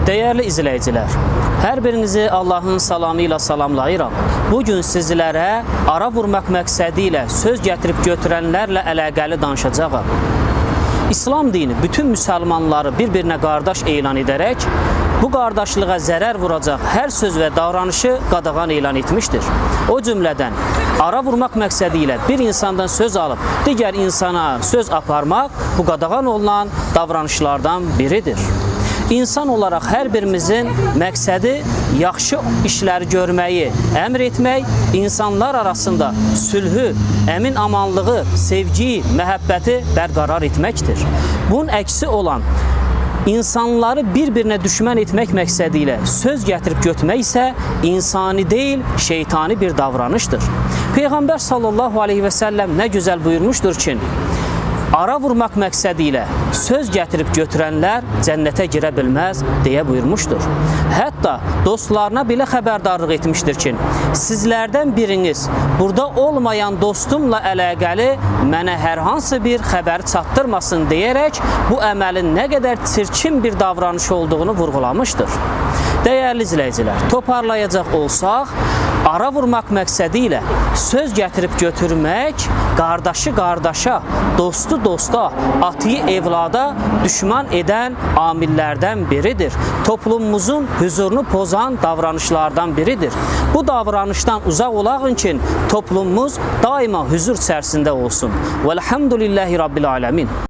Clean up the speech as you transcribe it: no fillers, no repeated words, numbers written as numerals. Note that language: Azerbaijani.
Değerli izləyicilər, hər birinizi Allahın salamı ilə salamlayıram. Bugün sizlərə ara vurmaq məqsədi ilə söz gətirib götürənlərlə əlaqəli danışacağam. İslam dini bütün müsəlmanları bir-birinə qardaş elan edərək, bu qardaşlığa zərər vuracaq hər söz və davranışı qadağan elan etmişdir. O cümlədən, ara vurmaq məqsədi ilə bir insandan söz alıb, digər insana söz aparmaq bu qadağan olunan davranışlardan biridir. İnsan olaraq hər birimizin məqsədi yaxşı işləri görməyi, əmr etmək, insanlar arasında sülhü, əmin-amanlığı, sevgiyi, məhəbbəti bərqərar etməkdir. Bunun əksi olan insanları bir-birinə düşmən etmək məqsədi ilə söz gətirib götürmək isə insani deyil, şeytani bir davranışdır. Peyğəmbər sallallahu aleyhi və səlləm nə gözəl buyurmuşdur ki, ara vurmaq məqsədi ilə söz gətirib götürənlər cənnətə girə bilməz deyə buyurmuşdur. Hətta dostlarına belə xəbərdarlıq etmişdir ki, sizlərdən biriniz burada olmayan dostumla əlaqəli mənə hər hansı bir xəbəri çatdırmasın deyərək bu əməlin nə qədər çirkin bir davranış olduğunu vurğulamışdır. Dəyərli izləyicilər, toparlayacaq olsaq, ara vurmaq məqsədi ilə söz gətirib götürmək qardaşı qardaşa, dostu dosta, atıyı evlada düşman edən amillərdən biridir. Toplumumuzun huzurunu pozan davranışlardan biridir. Bu davranışdan uzaq olağın ki, toplumumuz daima huzur içərisində olsun. Vəlhamdülillahi Rabbil aləmin.